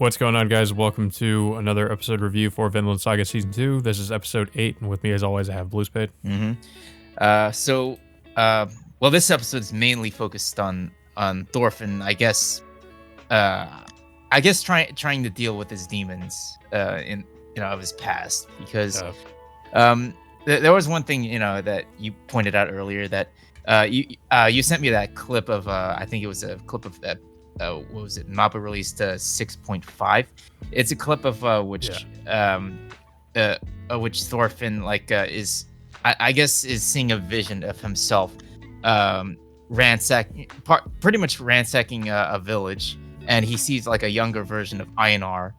What's going on, guys? Welcome to another episode review for Vinland Saga Season 2. This is episode 8, and with me, as always, I have Blue Spade. hmm Uh, so, uh, this episode is mainly focused on Thorfinn. I guess trying to deal with his demons, in of his past, because Uh, there was one thing that you pointed out earlier that you sent me that clip of I think it was a clip of that. What was it? Mappa released 6.5. It's a clip of yeah. which Thorfinn is, I guess, is seeing a vision of himself, pretty much ransacking a village, and he sees like a younger version of Einar,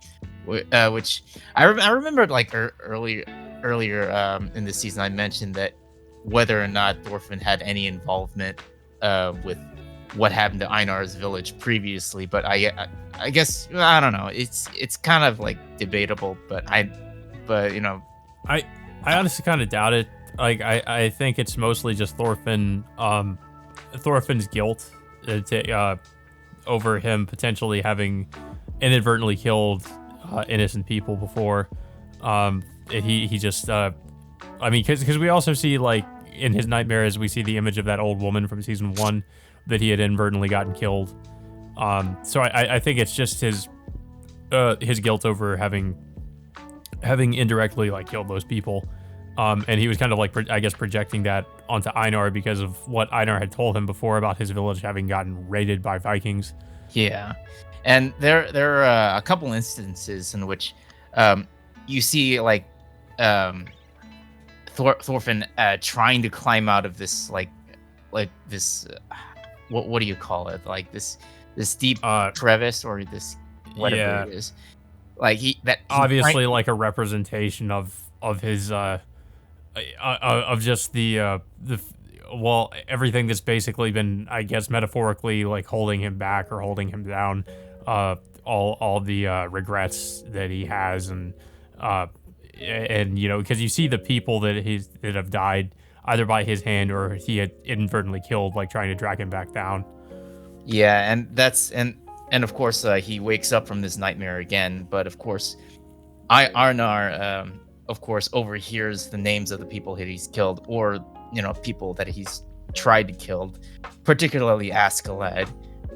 which I remember like earlier in the season I mentioned that whether or not Thorfinn had any involvement with what happened to Einar's village previously, but I guess I don't know. It's kind of like debatable, but I I honestly kind of doubt it. I think it's mostly just Thorfinn's guilt over him potentially having inadvertently killed innocent people before. He just, I mean, because we also see, like, in his nightmares, we see the image of that old woman from season 1 that he had inadvertently gotten killed. So I think it's just his guilt over having indirectly like killed those people. And he was kind of like I guess projecting that onto Einar because of what Einar had told him before about his village having gotten raided by Vikings. yeah. And there are a couple instances in which you see like Thorfinn trying to climb out of this this what do you call it, like this deep crevice, or this whatever Yeah, it is, like he obviously like a representation of his of just well, everything that's basically been, I guess, metaphorically like holding him back or holding him down, all the regrets that he has, and because you see the people that have died either by his hand or he had inadvertently killed, like trying to drag him back down. Yeah, and of course he wakes up from this nightmare again, but of course Arnar of course overhears the names of the people that he's killed, or people that he's tried to kill, particularly Askeladd,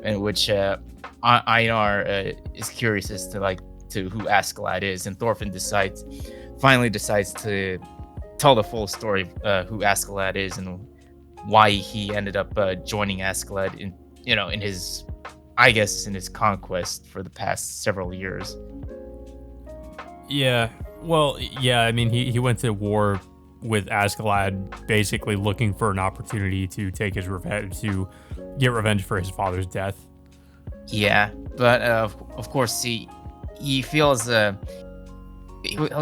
in which Einar is curious as to who Askeladd is, and Thorfinn finally decides to tell the full story of who Askeladd is and why he ended up joining Askeladd in his, I guess, in his conquest for the past several years. Yeah, well, yeah, I mean, he went to war with Askeladd basically looking for an opportunity to take his revenge, to get revenge for his father's death. Yeah, but of course he feels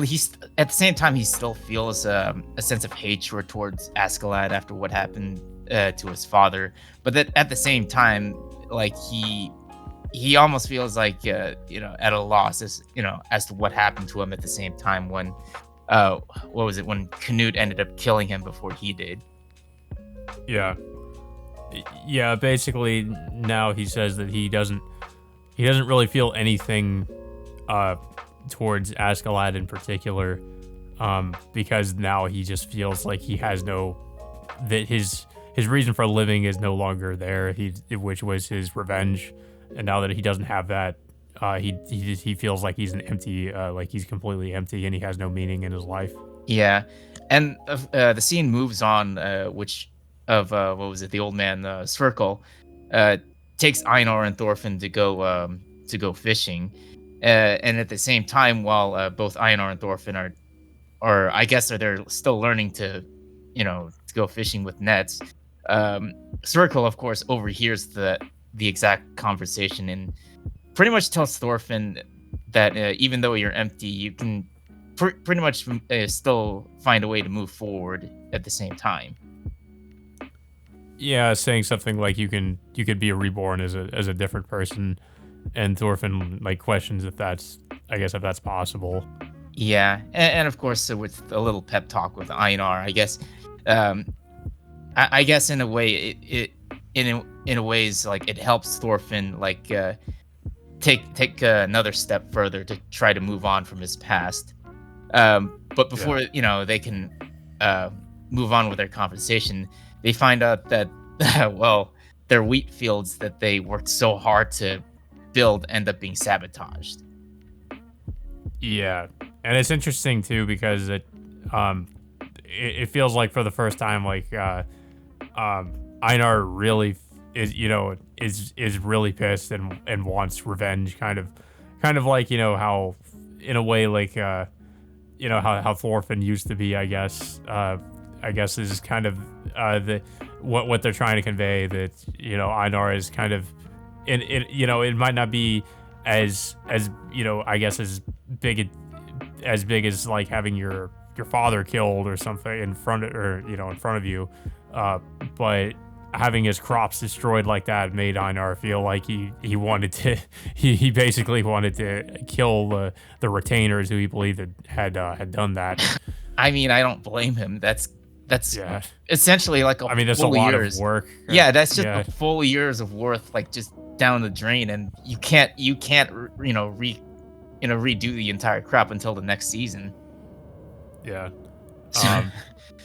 he's at the same time he still feels a sense of hatred towards Askeladd after what happened to his father, but that at the same time, like he almost feels like at a loss as to what happened to him at the same time when what was it, when Canute ended up killing him before he did. Yeah. Yeah, basically now he says that he doesn't really feel anything towards Askeladd in particular, because now he just feels like he has that his reason for living is no longer there, which was his revenge, and now that he doesn't have that, he feels like he's an empty, like he's completely empty and he has no meaning in his life. Yeah, and the scene moves on, which of what was it? The old man Sverkel takes Einar and Thorfinn to go fishing, and at the same time, while both Einar and Thorfinn are they're still learning to go fishing with nets. Sverkel, of course, overhears the exact conversation and pretty much tells Thorfinn that even though you're empty, you can pretty much still find a way to move forward at the same time. Yeah, saying something like you could be reborn as a different person, and Thorfinn like questions if that's possible. Yeah, and of course, with a little pep talk with Einar, I guess, I guess in a way, in a ways, like, it helps Thorfinn take another step further to try to move on from his past. But before they can move on with their conversation, they find out that well, their wheat fields that they worked so hard to build end up being sabotaged. Yeah, and it's interesting too because it feels like for the first time like Einar really is really pissed and wants revenge, kind of like how in a way like how Thorfinn used to be, I guess is kind of the what they're trying to convey, that Einar is kind of it might not be as I guess as big as like having your father killed or something in front of you, but having his crops destroyed like that made Einar feel like he wanted to he basically wanted to kill the retainers who he believed had done that. I mean, I don't blame him. That's essentially like that's a full lot years. of work. Yeah, that's just a full years of worth, like just down the drain, and you can't redo the entire crop until the next season. Yeah.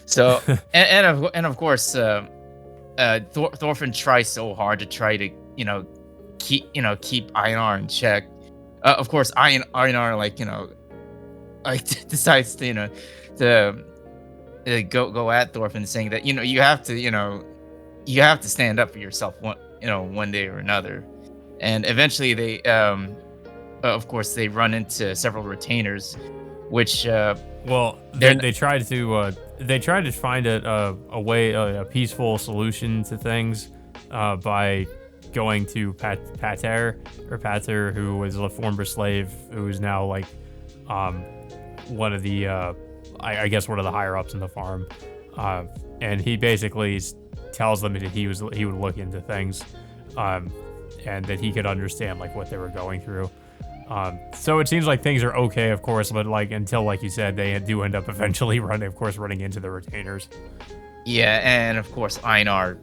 So and of course, Thorfinn tries so hard to try to keep Einar in check. Of course, Einar decides to go at Thorfinn, saying that you have to stand up for yourself one day or another. And eventually they of course they run into several retainers, which they tried to find a way, a peaceful solution to things by going to Pater, who was a former slave, who is now like one of the I guess one of the higher ups in the farm, and he basically tells them that he would look into things, and that he could understand like what they were going through. So it seems like things are okay, of course, but like until, like you said, they do end up eventually running into the retainers. Yeah, and of course Einar,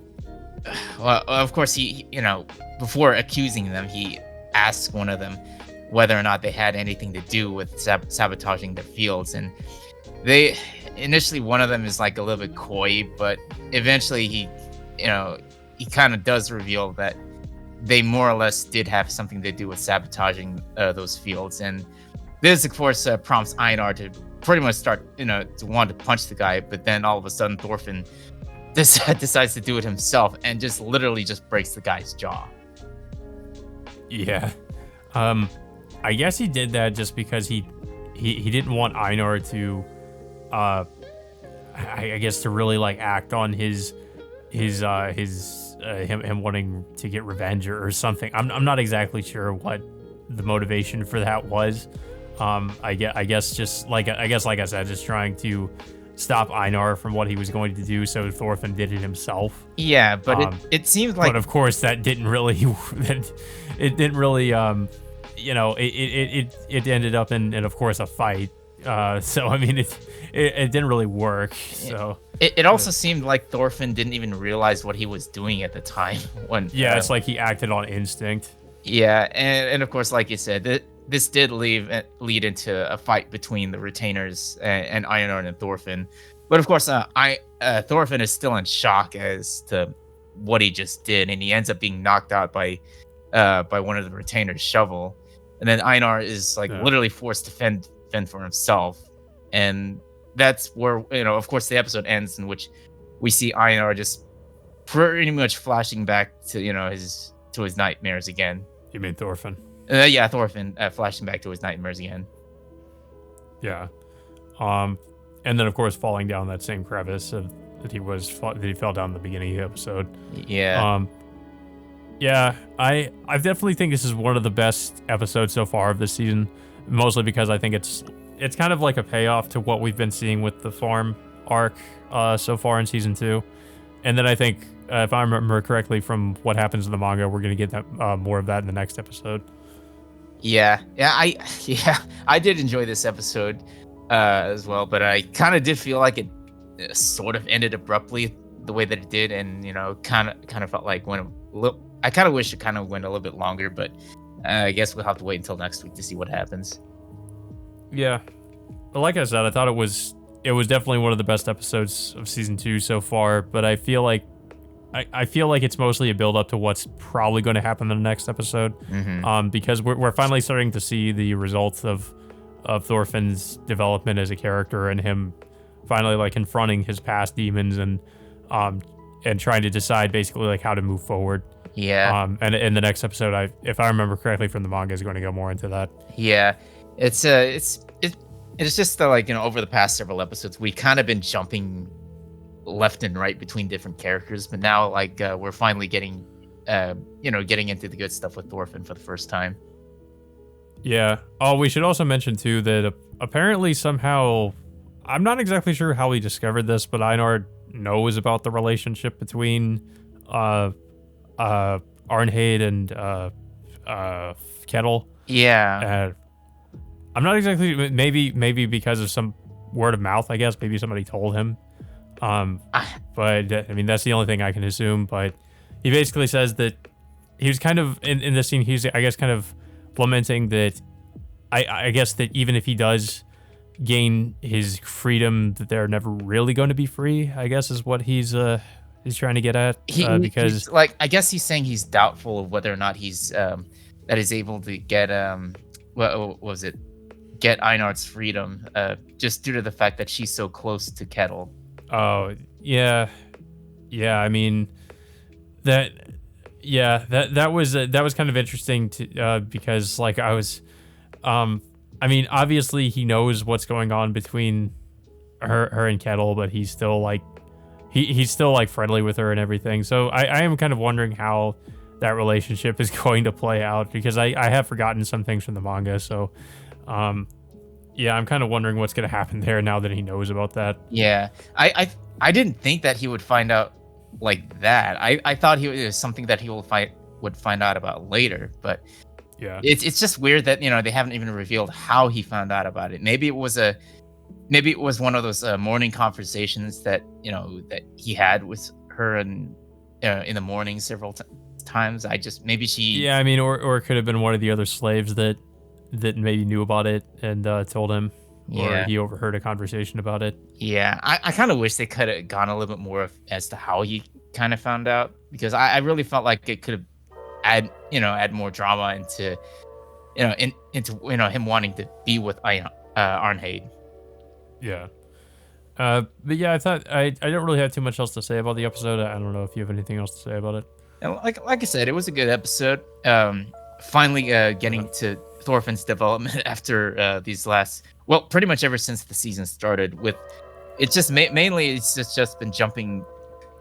well, of course he before accusing them, he asks one of them whether or not they had anything to do with sabotaging their fields, and they initially, one of them is like a little bit coy, but eventually he kind of does reveal that they more or less did have something to do with sabotaging those fields. And this, of course, prompts Einar to pretty much start, to want to punch the guy. But then all of a sudden, Thorfinn decides to do it himself and just literally just breaks the guy's jaw. Yeah. I guess he did that just because he didn't want Einar to, I guess, to really like act on him wanting to get revenge or something. I'm not exactly sure what the motivation for that was. I guess like I said, just trying to stop Einar from what he was going to do, so Thorfinn did it himself. Yeah, but it seems like, but of course that didn't really it ended up in of course a fight. So I mean it didn't really work. So it also seemed like Thorfinn didn't even realize what he was doing at the time. It's like he acted on instinct. Yeah, and of course, like you said, this did lead into a fight between the retainers and Einar and Thorfinn. But of course, Thorfinn is still in shock as to what he just did, and he ends up being knocked out by one of the retainers' shovel. And then Einar is literally forced to fend for himself, and that's where of course the episode ends, in which we see Einar just pretty much flashing back to his nightmares again. You mean Thorfinn? Yeah, Thorfinn flashing back to his nightmares again. Yeah, and then of course falling down that same crevice that he fell down in the beginning of the episode. Yeah. Yeah, I definitely think this is one of the best episodes so far of this season, mostly because I think it's kind of like a payoff to what we've been seeing with the farm arc so far in season 2. And then I think, if I remember correctly from what happens in the manga, we're going to get that more of that in the next episode. I did enjoy this episode as well, but I kind of did feel like it sort of ended abruptly the way that it did, and kind of felt like I kind of wish it kind of went a little bit longer, but I guess we'll have to wait until next week to see what happens. Yeah, but like I said, I thought it was definitely one of the best episodes of season 2 so far. But I feel like it's mostly a build up to what's probably going to happen in the next episode, because we're finally starting to see the results of Thorfinn's development as a character, and him finally like confronting his past demons and trying to decide basically like how to move forward. Yeah. And in the next episode, if I remember correctly from the manga, is going to go more into that. Yeah. It's just like, over the past several episodes, we've kind of been jumping left and right between different characters, but now like we're finally getting into the good stuff with Thorfinn for the first time. Yeah. Oh, we should also mention too that apparently somehow, I'm not exactly sure how we discovered this, but Einar knows about the relationship between Arnheid and Kettle. Yeah. I'm not exactly, maybe because of some word of mouth, I guess. Maybe somebody told him. But I mean, that's the only thing I can assume. But he basically says that he was kind of in this scene. He's, I guess, kind of lamenting that. I guess that even if he does gain his freedom, that they're never really going to be free. I guess is what he's trying to get at. Because he's, like, I guess he's saying he's doubtful of whether or not he's that he's able to get what was it? Get Einar's freedom, just due to the fact that she's so close to Kettle. Oh yeah. I mean, that was kind of interesting to because like I was, I mean, obviously he knows what's going on between her and Kettle, but he's still like he's still like friendly with her and everything. So I am kind of wondering how that relationship is going to play out, because I have forgotten some things from the manga. So yeah, I'm kind of wondering what's going to happen there now that he knows about that. Yeah, I didn't think that he would find out like that. I thought it was something that he would find out about later. But yeah, it's just weird that they haven't even revealed how he found out about it. Maybe it was one of those morning conversations that that he had with her and in the morning several times. Maybe she. Yeah, I mean, or it could have been one of the other slaves that maybe knew about it and told him, or he overheard a conversation about it. Yeah, I kind of wish they could have gone a little bit more as to how he kind of found out, because I really felt like it could have add more drama into him wanting to be with Arnheid. Yeah. But yeah, I thought I don't really have too much else to say about the episode. I don't know if you have anything else to say about it. And like I said, it was a good episode. Finally getting to Thorfinn's development after these last, well, pretty much ever since the season started. With it's just mainly it's just been jumping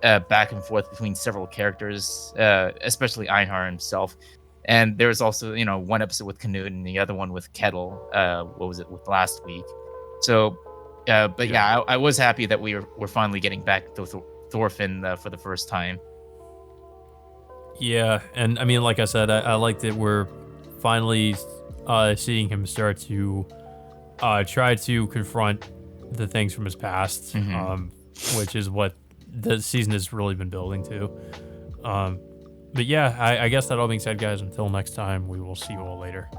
back and forth between several characters, especially Einar himself. And there was also one episode with Canute and the other one with Kettle. What was it with last week? So, but yeah, I was happy that we're finally getting back to Thorfinn for the first time. Yeah, and I mean, like I said, I like that we're finally seeing him start to try to confront the things from his past, which is what the season has really been building to. But yeah, I guess that all being said, guys, until next time, we will see you all later.